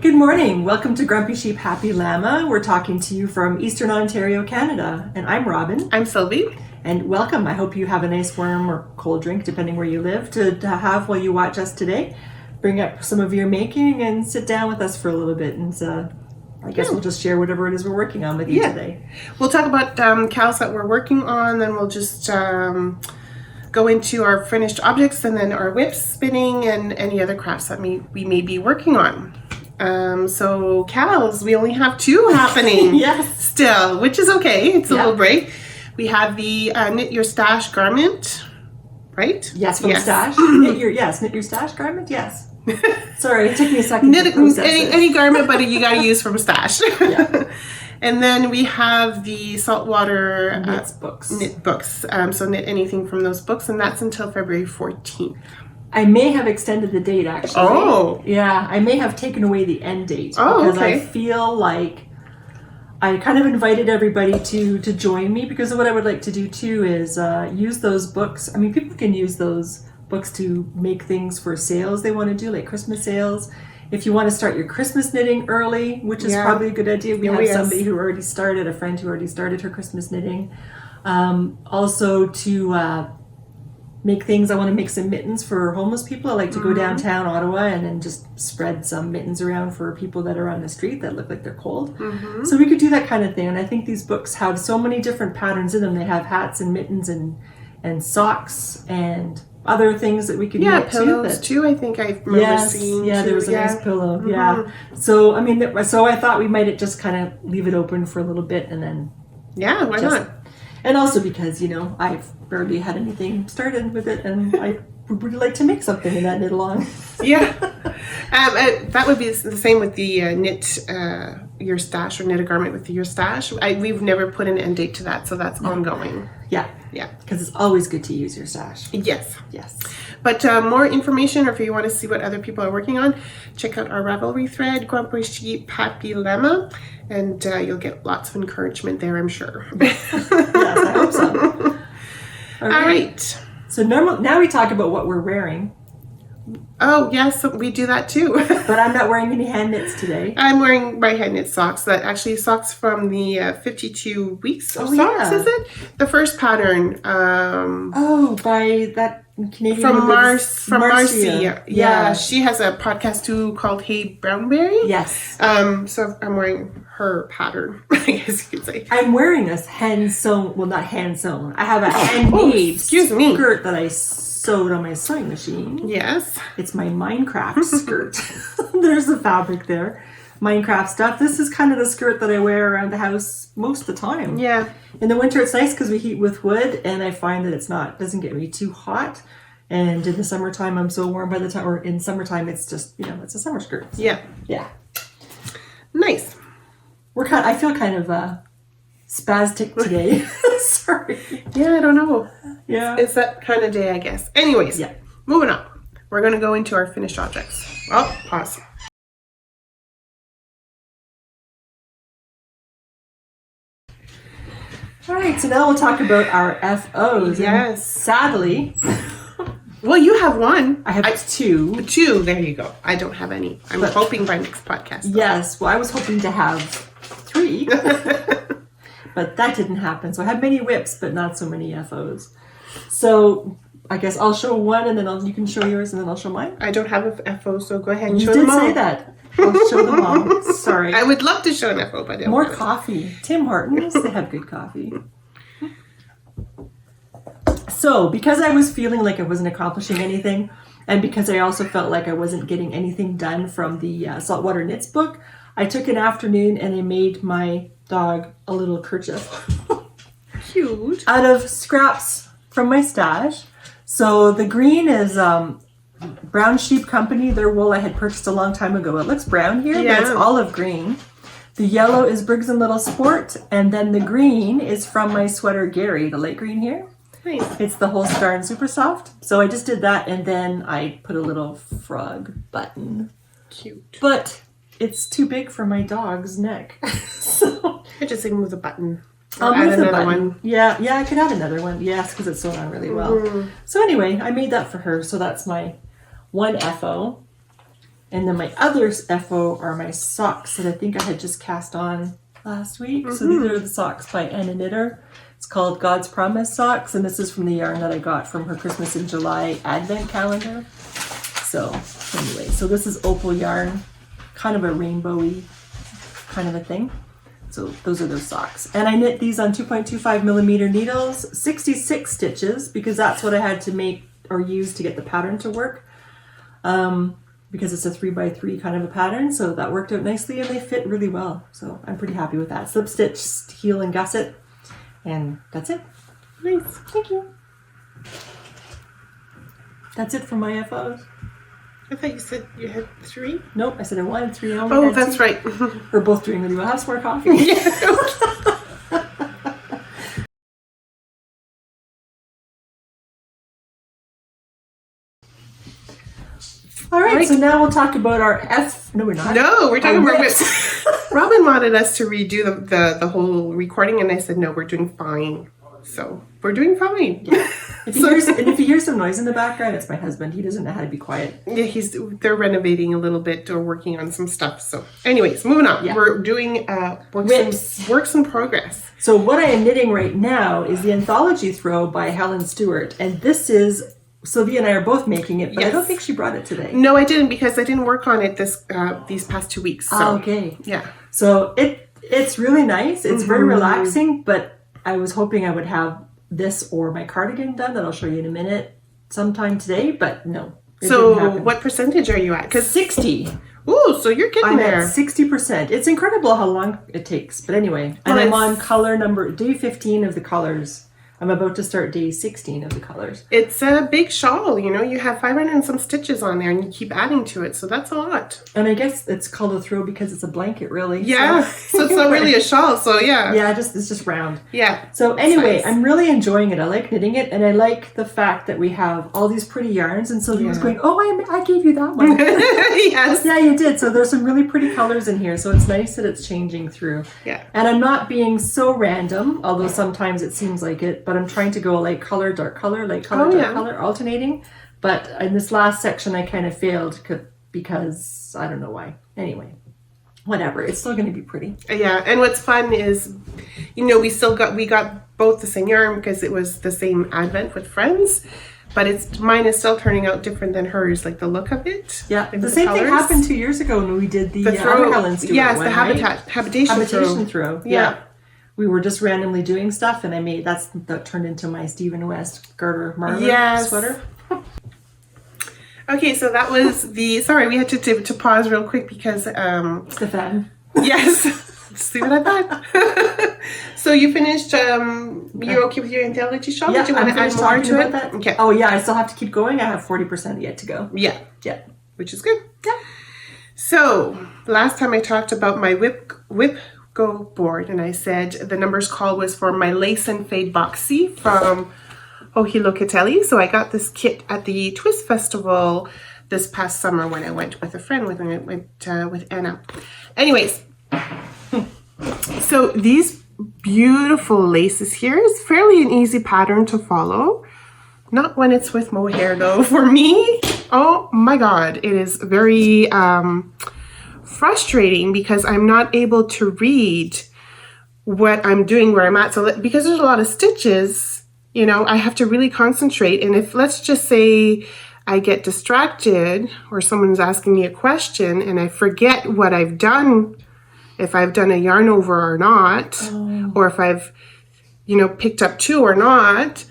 Good morning. Welcome to Grumpy Sheep, Happy Llama. We're talking to you from Eastern Ontario, Canada. And I'm Robin. I'm Sylvie. And welcome. I hope you have a nice warm or cold drink, depending where you live, to have while you watch us today. Bring up some of your making and sit down with us for a little bit. And I guess we'll just share whatever it is we're working on with you today. We'll talk about cows that we're working on, then we'll just go into our finished objects and then our whips, spinning, and any other crafts that we may be working on. So cows, we only have two happening still, which is okay. It's a little break. We have the Knit Your Stash garment, right? Yes, from Stash. Knit Your Stash garment, yes. Sorry, it took me a second to process any garment, but you got to use from Stash. And then we have the Saltwater knit books. So knit anything from those books, and that's until February 14th. I may have extended the date, actually. Oh. Yeah, I may have taken away the end date. Because I feel like I kind of invited everybody to join me, because what I would like to do, too, is use those books. I mean, people can use those books to make things for sales they want to do, like Christmas sales. If you want to start your Christmas knitting early, which is probably a good idea. We have somebody who already started, a friend who already started her Christmas knitting. Also to make things, I want to make some mittens for homeless people. I like to go downtown Ottawa and then just spread some mittens around for people that are on the street that look like they're cold. So we could do that kind of thing. And I think these books have so many different patterns in them. They have hats and mittens and socks and other things that we could make pillows too. I think I remember seeing. Yeah, there was a nice pillow. Yeah. So I mean, so I thought we might just kind of leave it open for a little bit and then. Yeah, why not? And also because, I've barely had anything started with it, and I would really like to make something in that knit along. That would be the same with the knit your stash, or knit a garment with your stash. We've never put an end date to that, so that's ongoing. Yeah. Because it's always good to use your stash. Yes. But more information, or if you want to see what other people are working on, check out our Ravelry thread, Grumpy Sheep, Happy Llama, and you'll get lots of encouragement there, I'm sure. Yes, I hope so. All right. So now we talk about what we're wearing. Oh, yes, we do that too. But I'm not wearing any hand knits today. I'm wearing my hand knit socks. That actually socks from the 52 weeks of socks, is it? The first pattern. By that Canadian from Marcy. Yeah, she has a podcast too called Hey Brownberry. Yes. So I'm wearing her pattern, I guess you could say. I'm wearing a hand sewn. Well, not hand sewn. I have a handmade skirt that I sewed on my sewing machine. Yes. It's my Minecraft skirt. There's the fabric there. Minecraft stuff. This is kind of the skirt that I wear around the house most of the time. Yeah. In the winter it's nice because we heat with wood, and I find that it doesn't get me too hot. And in the summertime I'm so warm by the time, or in summertime it's just, it's a summer skirt. So, yeah. Nice. I feel kind of spastic today. Sorry. Yeah, I don't know. Yeah. It's that kind of day, I guess. Anyways, moving on. We're going to go into our finished objects. Oh, pause. All right, so now we'll talk about our FOs. Yes. And sadly... Well, you have one. I have two. Two, there you go. I don't have any. I'm hoping by next podcast. Yes, well, I was hoping to have 3. But that didn't happen. So I have many whips, but not so many FOs. So I guess I'll show one, and then you can show yours, and then I'll show mine. I don't have a FO, so go ahead and show them all. You did say that. I'll show them all. Sorry. I would love to show an FO, but I don't More coffee. Tim Hortons, they have good coffee. So because I was feeling like I wasn't accomplishing anything, and because I also felt like I wasn't getting anything done from the Saltwater Knits book, I took an afternoon and I made my dog a little kerchief. Cute. Out of scraps from my stash. So the green is Brown Sheep Company. Their wool I had purchased a long time ago. It looks brown here, but it's olive green. The yellow is Briggs & Little Sport, and then the green is from my sweater Gary, the light green here. Nice. It's the Holst Darn Super Soft. So I just did that, and then I put a little frog button. Cute. But it's too big for my dog's neck. So I just think with a button. I'll add another one. Yeah, I could add another one. Yes, because it's sewn on really well. So anyway, I made that for her. So that's my one FO. And then my other FO are my socks that I think I had just cast on last week. So these are the socks by Anna Knitter. It's called God's Promise Socks, and this is from the yarn that I got from her Christmas in July advent calendar. So anyway, so this is opal yarn, kind of a rainbowy kind of a thing. So those are those socks. And I knit these on 2.25 millimeter needles, 66 stitches, because that's what I had to make or use to get the pattern to work. Because it's a 3x3 kind of a pattern, so that worked out nicely and they fit really well. So I'm pretty happy with that. Slip stitch, heel and gusset, and that's it. Nice, thank you. That's it for my FOs. I thought you said you had 3. Nope, I said I wanted 3. I only Oh, had that's 2. right. We're both doing really well. Have some more coffee. Yeah. All right, so now we'll talk about our No, we're not. No, we're talking about WIPs. WIPs. Robin wanted us to redo the whole recording, and I said, no, we're doing fine. So we're doing fine. Yeah. If you hear some noise in the background, it's my husband. He doesn't know how to be quiet. Yeah, they're renovating a little bit or working on some stuff. So anyways, moving on. Yeah. We're doing works in progress. So what I am knitting right now is the Anthology Throw by Helen Stewart. And this is, Sylvia and I are both making it, but I don't think she brought it today. No, I didn't, because I didn't work on it these past 2 weeks. So, okay. Yeah. So it's really nice. It's very relaxing, but I was hoping I would have this or my cardigan done that I'll show you in a minute sometime today, but no. So what percentage are you at? Because 60. Ooh, so you're getting there. I'm at 60%. It's incredible how long it takes. But anyway, and I'm on color number, day 15 of the colors. I'm about to start day 16 of the colors. It's a big shawl, you know. You have 500 and some stitches on there, and you keep adding to it, so that's a lot. And I guess it's called a throw because it's a blanket, really. Yeah, so it's not really a shawl, so yeah. Yeah, it's just round. Yeah. So anyway, nice. I'm really enjoying it. I like knitting it, and I like the fact that we have all these pretty yarns, and Sylvia was going, oh, I gave you that one. Yes. Yeah, you did. So there's some really pretty colors in here, so it's nice that it's changing through. Yeah. And I'm not being so random, although sometimes it seems like it, but I'm trying to go light color, dark color, light color, dark color, alternating. But in this last section, I kind of failed because I don't know why. Anyway, whatever. It's still going to be pretty. Yeah, and what's fun is, you know, we got both the same yarn because it was the same advent with friends. But mine is still turning out different than hers, like the look of it. Yeah, the same thing happened 2 years ago when we did the throw. Helen Stewart Yes, one, the habitation throw. Yeah. We were just randomly doing stuff, and that turned into my Stephen West Garter Marlin sweater. Okay, so that was sorry, we had to pause real quick because Stefan. Yes. See what I thought? So you finished, you're okay with your anthology shawl? Yeah, Did you want to add more to it? That? Okay. Oh yeah, I still have to keep going. I have 40% yet to go. Yeah. Yeah. Which is good. Yeah. So last time I talked about my WIPGO board, and I said the numbers called was for my Lace and Fade Boxy from Ohilokiteli. So I got this kit at the Twist Festival this past summer when I went with a friend, with Anna. Anyways, so these beautiful laces here is fairly an easy pattern to follow. Not when it's with mohair though. For me, oh my god, it is very frustrating because I'm not able to read what I'm doing, where I'm at. So because there's a lot of stitches, you know, I have to really concentrate. And if, let's just say, I get distracted or someone's asking me a question and I forget what I've done, if I've done a yarn over or not, or if I've, you know, picked up 2 or not,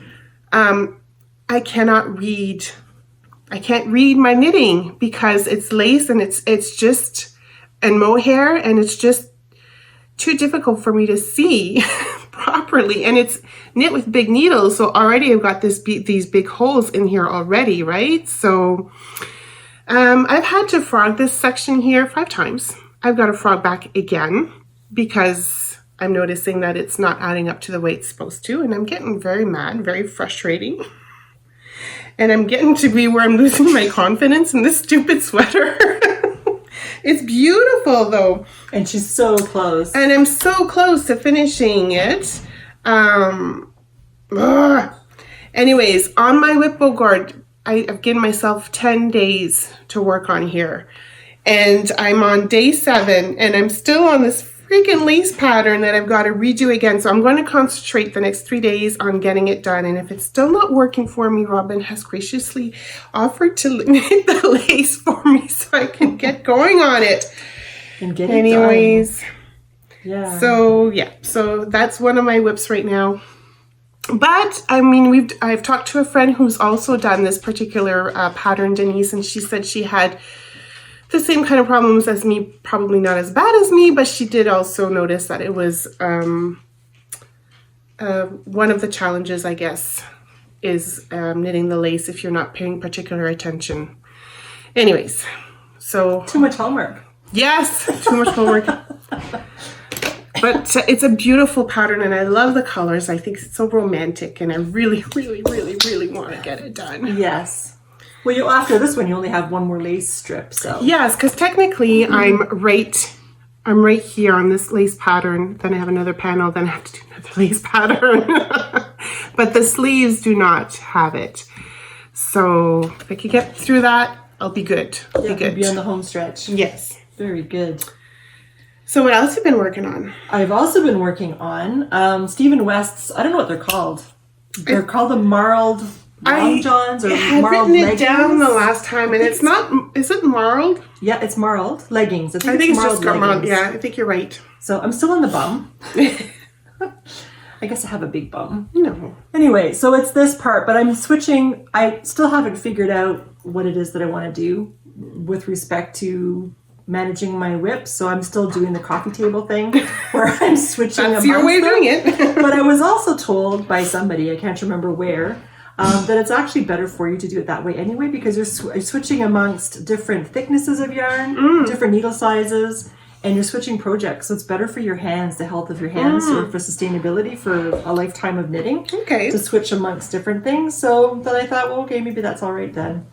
I cannot read. I can't read my knitting because it's lace and it's just, and mohair, and it's just too difficult for me to see properly. And it's knit with big needles, so already I've got these big holes in here already, right? So I've had to frog this section here 5 times. I've got to frog back again because I'm noticing that it's not adding up to the way it's supposed to, and I'm getting very mad, very frustrating. And I'm getting to be where I'm losing my confidence in this stupid sweater. It's beautiful though. And she's so close. And I'm so close to finishing it. Anyways, on my WIPGO board, I've given myself 10 days to work on here. And I'm on day 7, and I'm still on this freaking lace pattern that I've got to redo again. So I'm going to concentrate the next 3 days on getting it done. And if it's still not working for me, Robin has graciously offered to knit the lace for me so I can get going on it. And get it done. Yeah. So that's one of my whips right now. But I mean, I've talked to a friend who's also done this particular pattern, Denise, and she said she had the same kind of problems as me, probably not as bad as me, but she did also notice that it was one of the challenges, I guess, is knitting the lace if you're not paying particular attention. Anyways, so... Too much homework. Yes, too much homework. But it's a beautiful pattern, and I love the colors. I think it's so romantic, and I really, really, really, really want to get it done. Yes. Well, after this one, you only have one more lace strip, so. Yes, because technically I'm right here on this lace pattern. Then I have another panel. Then I have to do another lace pattern. But the sleeves do not have it. So if I can get through that, I'll be good. I'll be good. Be on the home stretch. Yes. Very good. So what else have you been working on? I've also been working on Stephen West's, I don't know what they're called. They're called the marled long johns or had marled written leggings. it down the last time, and it's not, is it marled? Yeah, it's marled leggings. I think it's just got marled. Yeah, I think you're right. So I'm still on the bum. I guess I have a big bum. No. Anyway, so it's this part, but I'm switching. I still haven't figured out what it is that I want to do with respect to managing my whips. So I'm still doing the coffee table thing where I'm switching. That's your way of doing it. But I was also told by somebody, I can't remember where, that it's actually better for you to do it that way anyway, because you're switching amongst different thicknesses of yarn, different needle sizes, and you're switching projects. So it's better for your hands, the health of your hands, or for sustainability for a lifetime of knitting. Okay. To switch amongst different things. So then I thought, well, okay, maybe that's all right then.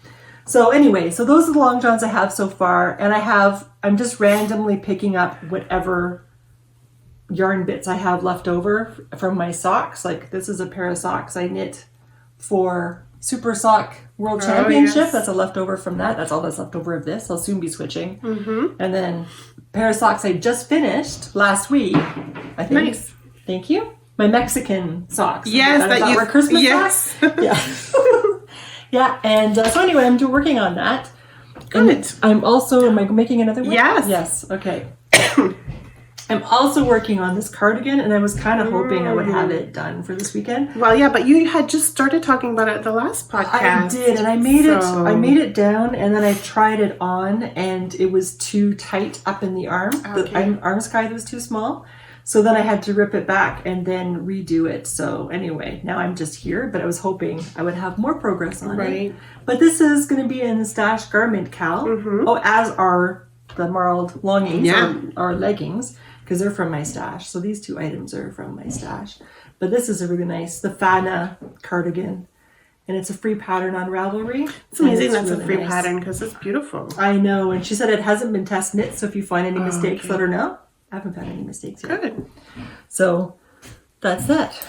So anyway, so those are the long johns I have so far. And I'm just randomly picking up whatever yarn bits I have left over from my socks. Like this is a pair of socks I knit for Super Sock World Championship. Yes. That's a leftover from that. That's all that's left over of this. I'll soon be switching. And then a pair of socks I just finished last week, I think. Nice. Thank you. My Mexican socks. Yes, that were Christmas socks. Yeah. Yeah, and so anyway, I'm working on that. Good. Am I making another one? Yes. Yes, okay. I'm also working on this cardigan, and I was kind of hoping I would have it done for this weekend. Well, yeah, but you had just started talking about it at the last podcast. I did, and I made it down, and then I tried it on, and it was too tight up in the arm. Okay. The arm sky was too small. So then I had to rip it back and then redo it. So anyway, now I'm just here, but I was hoping I would have more progress on it. But this is going to be in the stash garment, Cal. Oh, as are the marled longings or leggings, because they're from my stash. So these two items are from my stash. But this is a really nice, the Fana cardigan. And it's a free pattern on Ravelry. It's amazing that's really a free pattern because it's beautiful. I know. And she said it hasn't been test knit. So if you find any mistakes, let her know. I haven't found any mistakes yet. Good. So that's that.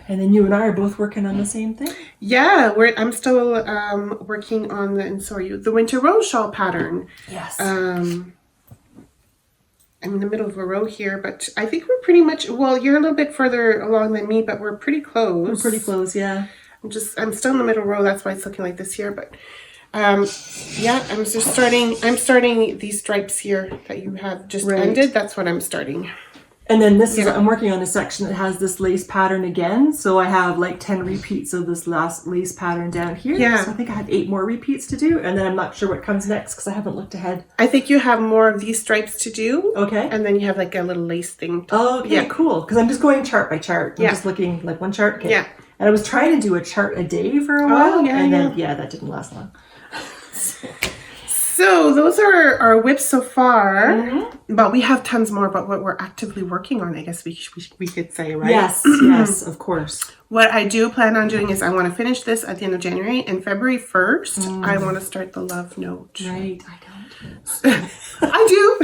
And then you and I are both working on the same thing? Yeah, I'm still working on the winter rose shawl pattern. Yes. I'm in the middle of a row here, but I think we're pretty much, well, you're a little bit further along than me, but we're pretty close. We're pretty close, yeah. I'm still in the middle row, that's why it's looking like this here, but yeah, I'm starting these stripes here that you have just ended. That's what I'm starting. And then I'm working on a section that has this lace pattern again. So I have like 10 repeats of this last lace pattern down here. Yeah. So I think I have 8 more repeats to do. And then I'm not sure what comes next because I haven't looked ahead. I think you have more of these stripes to do. Okay. And then you have like a little lace thing. Okay, cool. Because I'm just going chart by chart. I'm just looking like one chart. Okay. Yeah. And I was trying to do a chart a day for a while. Then that didn't last long. So those are our whips so far, but we have tons more about what we're actively working on, I guess we could say, right? Yes, yes, of course. What I do plan on doing is I want to finish this at the end of January, and February 1st, I want to start the love note. Right, I don't. I do.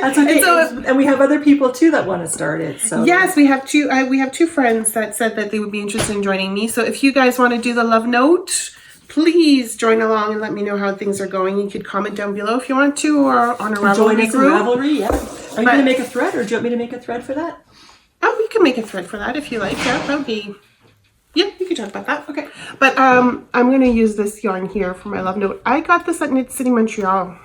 That's okay. And we have other people too that want to start it. So yes, we have two friends that said that they would be interested in joining me. So if you guys want to do the love note, please join along and let me know how things are going. You could comment down below if you want to, or on a Ravelry join us in group. Ravelry, yeah. Are you going to make a thread, or do you want me to make a thread for that? Oh, we can make a thread for that if you like. Yeah, that would be... Yeah, you can talk about that. Okay. But I'm going to use this yarn here for my love note. I got this at Knit City, Montreal,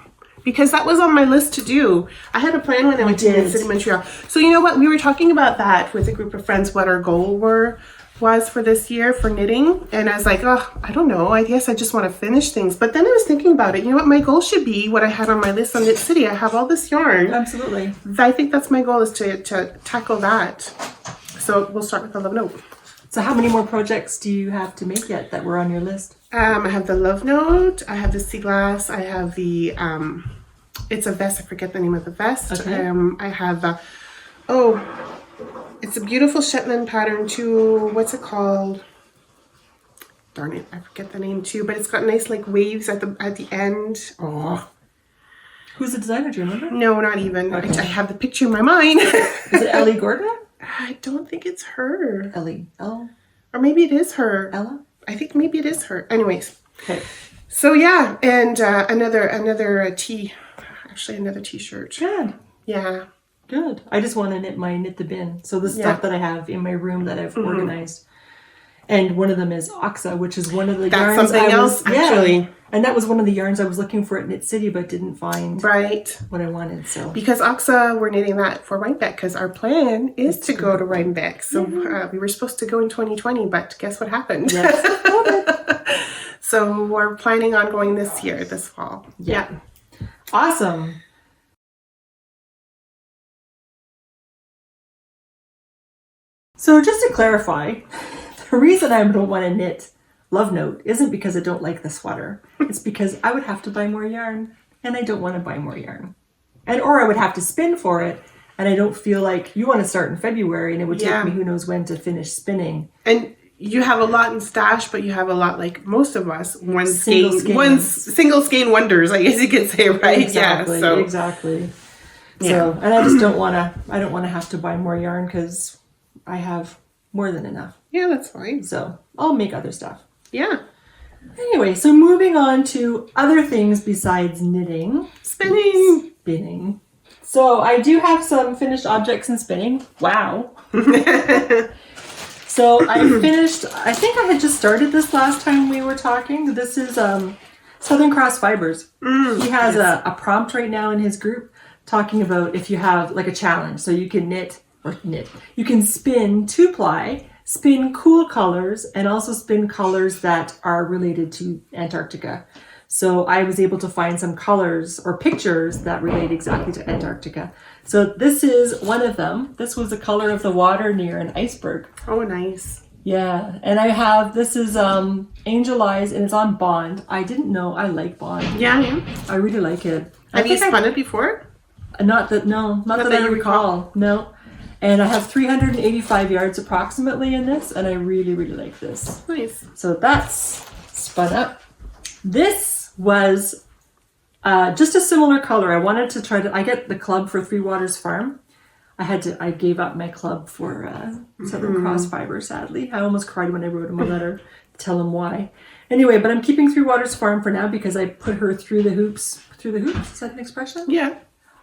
because that was on my list to do. I had a plan when I went to Knit City, Montreal. So you know what? We were talking about that with a group of friends, what our goal was for this year for knitting. And I was like, oh, I don't know. I guess I just want to finish things. But then I was thinking about it. You know what? My goal should be what I had on my list on Knit City. I have all this yarn. Absolutely. I think that's my goal, is to tackle that. So we'll start with the love note. So how many more projects do you have to make yet that were on your list? I have the love note. I have the sea glass. I have the, it's a vest. I forget the name of the vest. Okay. I have, it's a beautiful Shetland pattern too. What's it called? Darn it, I forget the name too. But it's got nice like waves at the end. Oh, who's the designer? Do you remember? no, not even. Okay. I have the picture in my mind. Is it Ellie Gordon? I don't think it's her. Ellie. Oh. Or maybe it is her. Ella? I think maybe it is her. Anyways. Okay. So yeah, and another tee. Actually, another t-shirt. Good. Yeah. Good. I just want to knit the bin. So the stuff that I have in my room that I've organized. And one of them is Oxa, which is one of the yarns. That's something else, actually. And that was one of the yarns I was looking for at Knit City, but didn't find what I wanted. So because Oxa, we're knitting that for Rhinebeck, because our plan is to go to Rhinebeck. So we were supposed to go in 2020, but guess what happened? yes. So we're planning on going this fall. Yeah. Awesome. So just to clarify, the reason I don't want to knit Love Note isn't because I don't like the sweater. It's because I would have to buy more yarn, and I don't want to buy more yarn. Or I would have to spin for it, and I don't feel like you want to start in February, and it would take me who knows when to finish spinning. And you have a lot in stash, but you have a lot, like most of us, single skein wonders, I guess you could say, right? Exactly, yeah, exactly. Yeah. So, and I just don't want to have to buy more yarn because I have more than enough. Yeah, that's fine. So I'll make other stuff. Yeah. Anyway, so moving on to other things besides knitting. Spinning. So I do have some finished objects in spinning. Wow. So I finished, I think I had just started this last time we were talking. This is Southern Cross Fibers. He has a prompt right now in his group talking about if you have like a challenge. So you can you can spin 2-ply, spin cool colors, and also spin colors that are related to Antarctica. So I was able to find some colors or pictures that relate exactly to Antarctica. So this is one of them. This was the color of the water near an iceberg. Oh, nice. Yeah, and I have, this is Angel Eyes, and it's on Bond. I didn't know I like Bond. Yeah. I really like it. Have you spun it before? Not that I recall. No. And I have 385 yards approximately in this, and I really, really like this. Nice. So that's spun up. This was just a similar color. I wanted to I get the club for Three Waters Farm. I gave up my club for Southern Cross Fiber, sadly. I almost cried when I wrote him a letter to tell him why. Anyway, but I'm keeping Three Waters Farm for now because I put her through the hoops. Through the hoops? Is that an expression? Yeah.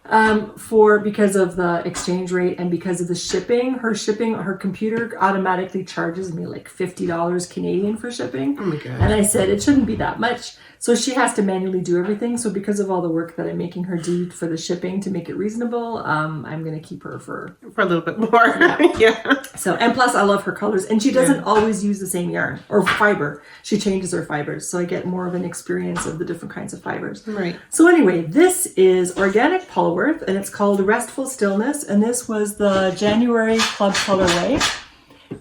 Because of the exchange rate and because of the shipping, her computer automatically charges me like $50 Canadian for shipping. Oh my God. And I said it shouldn't be that much. So she has to manually do everything. So because of all the work that I'm making her do for the shipping to make it reasonable, I'm going to keep her for a little bit more. Yeah. So, and plus I love her colors, and she doesn't always use the same yarn or fiber. She changes her fibers. So I get more of an experience of the different kinds of fibers. Right. So anyway, this is organic Polworth, and it's called Restful Stillness. And this was the January Club colorway.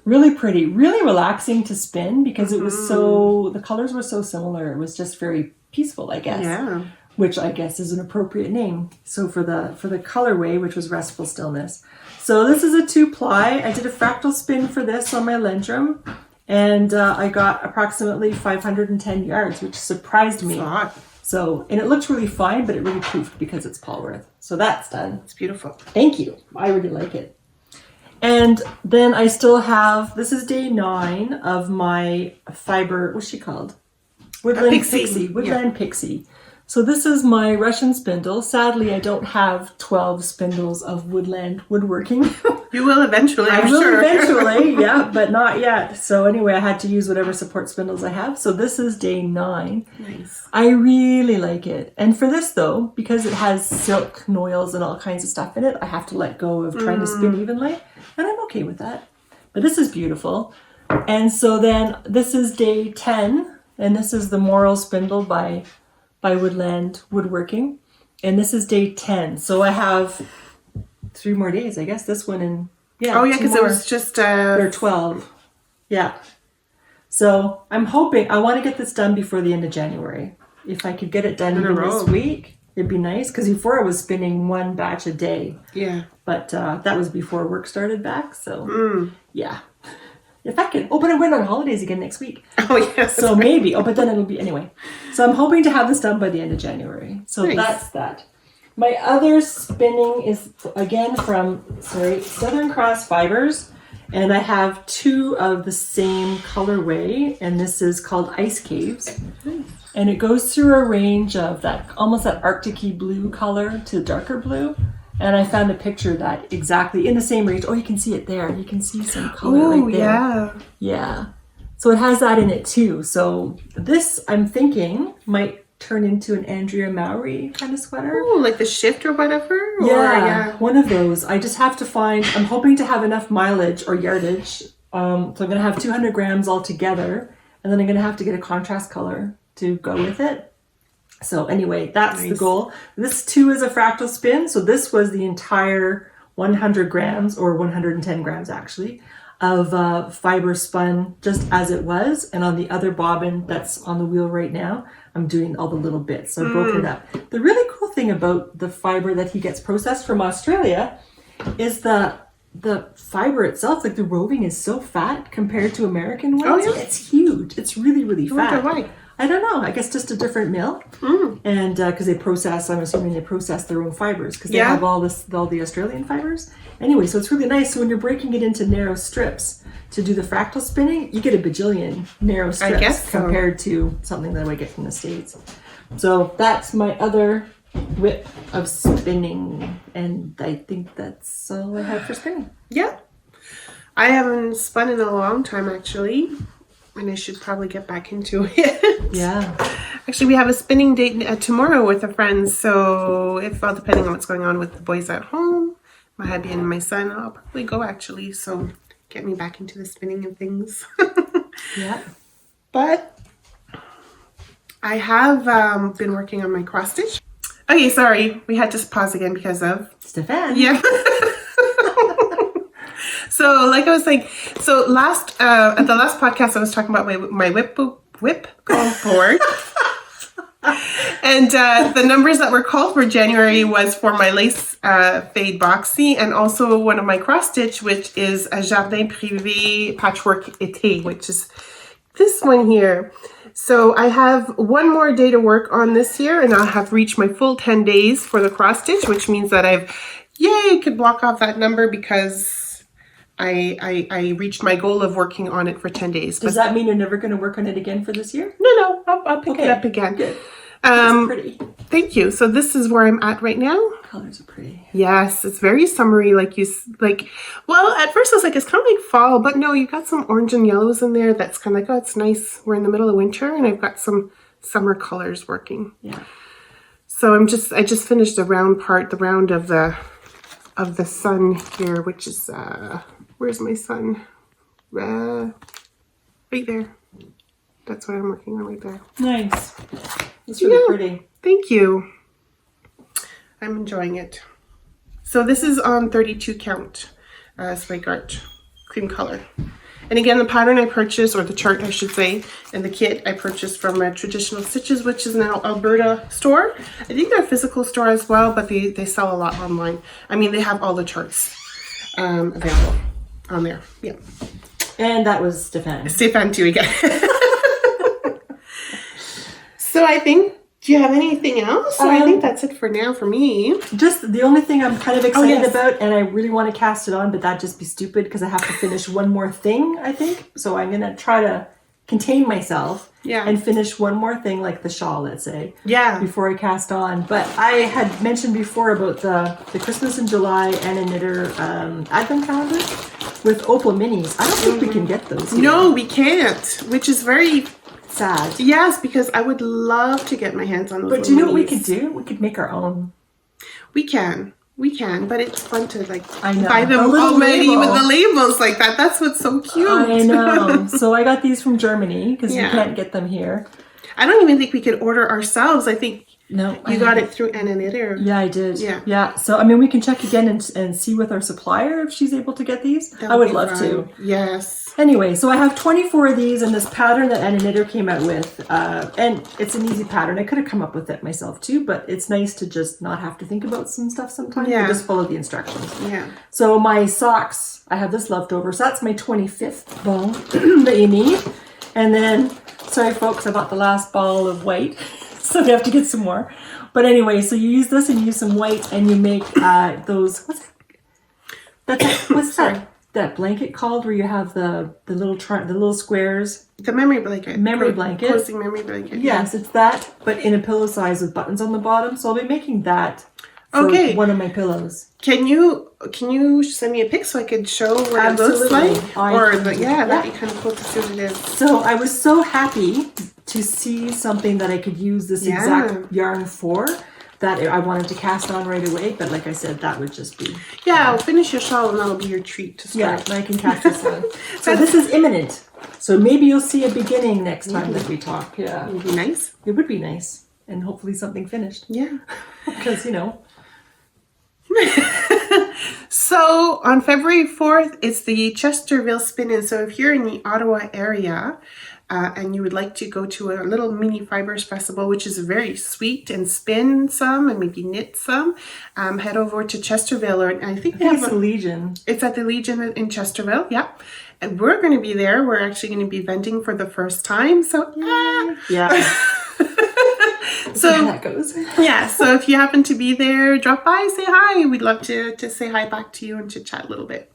Really pretty, really relaxing to spin because it was the colors were so similar. It was just very peaceful, I guess. Yeah. Which I guess is an appropriate name. So for the colorway, which was Restful Stillness. So this is a 2-ply. I did a fractal spin for this on my Lendrum, and I got approximately 510 yards, which surprised me. So, and it looks really fine, but it really poofed because it's Polworth. So that's done. It's beautiful. Thank you. I really like it. And then I still have, this is day 9 of my fiber, what's she called? Woodland pixie. Woodland pixie. So this is my Russian spindle. Sadly, I don't have 12 spindles of woodland woodworking. You will eventually, I'm sure. Eventually, yeah, but not yet. So anyway, I had to use whatever support spindles I have. So this is day 9. Nice. I really like it. And for this though, because it has silk noils and all kinds of stuff in it, I have to let go of trying to spin evenly. And I'm okay with that. But this is beautiful. And so then this is day 10. And this is the Moral Spindle by Woodland Woodworking. And this is day 10. So I have 3 more days, I guess. This one and because it was just There are 12. Yeah. So I'm hoping, I want to get this done before the end of January. If I could get it done even this week, it'd be nice. Because before I was spinning 1 batch a day. Yeah. But that was before work started back. So yeah. If I can open and win on holidays again next week. Oh, yes. So maybe. But then it'll be... Anyway. So I'm hoping to have this done by the end of January. So that's that. My other spinning is, again, from, Southern Cross Fibers. And I have 2 of the same colorway. And this is called Ice Caves. And it goes through a range of that, almost that Arctic-y blue color to darker blue. And I found a picture that exactly in the same range. Oh, you can see it there. You can see some color right there. Yeah. Yeah. So it has that in it too. So this, I'm thinking, might turn into an Andrea Mowry kind of sweater. Oh, like the shift or whatever? Yeah, one of those. I just have to find, I'm hoping to have enough mileage or yardage. So I'm going to have 200 grams altogether. And then I'm going to have to get a contrast color to go with it. So anyway, that's the goal. This too is a fractal spin. So this was the entire 100 grams or 110 grams actually of fiber spun just as it was. And on the other bobbin that's on the wheel right now, I'm doing all the little bits. So I broke it up. The really cool thing about the fiber that he gets processed from Australia is the fiber itself, like the roving is so fat compared to American ones. Oh, yeah. It's huge. It's really, really fat. Why? I don't know. I guess just a different mill. And because they process, I'm assuming they process their own fibers because they have all the Australian fibers. Anyway, so it's really nice. So when you're breaking it into narrow strips to do the fractal spinning, you get a bajillion narrow strips I guess so. compared to something that I get from the States. So that's my other whip of spinning. And I think that's all I have for spinning. Yeah. I haven't spun in a long time actually. And I should probably get back into it. Yeah. Actually, we have a spinning date tomorrow with a friend. So depending on what's going on with the boys at home, my hubby and my son, I'll probably go actually. So get me back into the spinning and things. Yeah. But I have been working on my cross stitch. Okay, sorry. We had to pause again because of Stefan. Yeah. So like I was saying, at the last podcast I was talking about my WIPGO board. And the numbers that were called for January was for my lace fade boxy and also one of my cross stitch, which is a Jardin Privé patchwork été, which is this one here. So I have one more day to work on this year and I'll have reached my full 10 days for the cross stitch, which means that could block off that number because I reached my goal of working on it for 10 days. Does that mean you're never going to work on it again for this year? No, I'll pick it up again. Good. It's pretty. Thank you. So this is where I'm at right now. Colors are pretty. Yes, it's very summery. Well, at first I was like, it's kind of like fall, but no, you got some orange and yellows in there. That's kind of like, oh, it's nice. We're in the middle of winter and I've got some summer colors working. Yeah. So I just finished the round of the sun here, which is, where's my sun? Right there. That's what I'm working on right there. Nice. It's really pretty. Thank you. I'm enjoying it. So this is on 32 count spike art cream color. And again, the pattern I purchased, or the chart I should say, and the kit I purchased from Traditional Stitches, which is an Alberta store. I think they're a physical store as well, but they sell a lot online. I mean, they have all the charts available on there. Yeah. And that was Stefan. Stefan too again. So I think, do you have anything else? I think that's it for now for me. Just the only thing I'm kind of excited about, and I really want to cast it on, but that'd just be stupid because I have to finish one more thing, I think. So I'm going to try to contain myself Yeah. and finish one more thing, like the shawl, let's say, Yeah. before I cast on. But I had mentioned before about the Christmas in July and a knitter advent calendar with opal minis. I don't think we can get those here. No, we can't, which is very sad. Yes, because I would love to get my hands on those. But do you know what we could do? We could make our own. We can, but it's fun to like know. buy them already with the labels like that. That's what's so cute. I know. So I got these from Germany because Yeah. you can't get them here. I don't even think we could order ourselves. I think No, you got it through Anna Knitter. Yeah, I did. Yeah. Yeah. So, I mean, we can check again and see with our supplier if she's able to get these. I would love to. Yes. Anyway, so I have 24 of these in this pattern that Anna Knitter came out with. And it's an easy pattern. I could have come up with it myself too, but it's nice to just not have to think about some stuff sometimes. Yeah. You just follow the instructions. Yeah. So my socks, I have this left over. So that's my 25th ball that you need. And then, sorry folks, I bought the last ball of white. So we have to get some more. But anyway, so you use this and you use some white and you make those, what's that blanket called where you have the little squares? The memory blanket. Memory blanket. Cozy memory blanket. Yes, it's that, but in a pillow size with buttons on the bottom. So I'll be making that for one of my pillows. Can you send me a pic so I could show what it looks like? That'd be kind of cool to see what it is. So I was so happy to see something that I could use this exact yarn for that I wanted to cast on right away. But like I said, that would just be... Yeah, I'll finish your shawl and that'll be your treat to start. Yeah, I can cast this on. So this is imminent. So maybe you'll see a beginning next time that we talk. Yeah. It would be nice. It would be nice. And hopefully something finished. Yeah. Because, So on February 4th, it's the Chesterville Spin-In. So if you're in the Ottawa area and you would like to go to a little mini fibers festival, which is very sweet, and spin some and maybe knit some, head over to Chesterville. And I think they have the Legion. It's at the Legion in Chesterville. Yeah. And we're going to be there. We're actually going to be vending for the first time. So yeah. So that goes. Yeah, so if you happen to be there, drop by, say hi. We'd love to say hi back to you and to chat a little bit.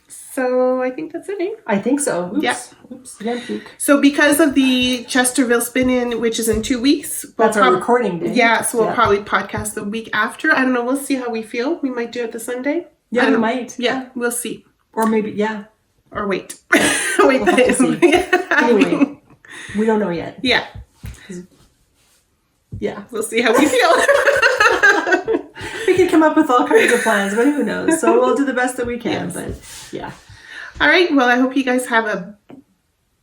So I think that's it, eh? I think so. Oops. Yeah. Oops. Yeah, so because of the Chesterville Spin-In, which is in 2 weeks. That's our recording day. Yeah, so we'll probably podcast the week after. I don't know. We'll see how we feel. We might do it the Sunday. Yeah, we might. Yeah, we'll see. Or maybe, yeah. Or wait. We'll have to see. Anyway, we don't know yet. Yeah. Yeah. We'll see how we feel. We can come up with all kinds of plans, but who knows? So we'll do the best that we can. Yes. But yeah. All right. Well, I hope you guys have a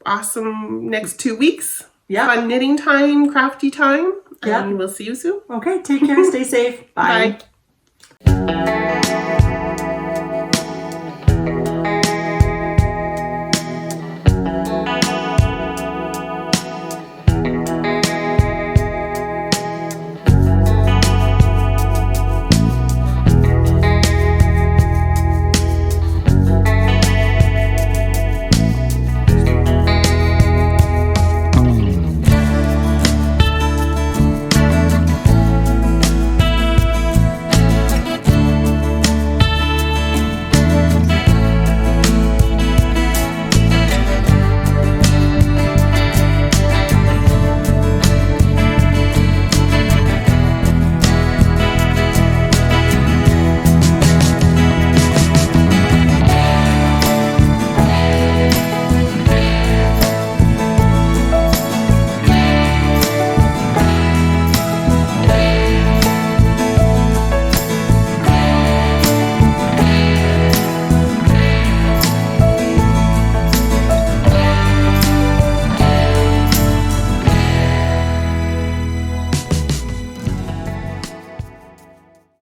awesome next 2 weeks. Yeah. Fun knitting time, crafty time. Yeah. And we'll see you soon. Okay. Take care. Stay safe. Bye. Bye.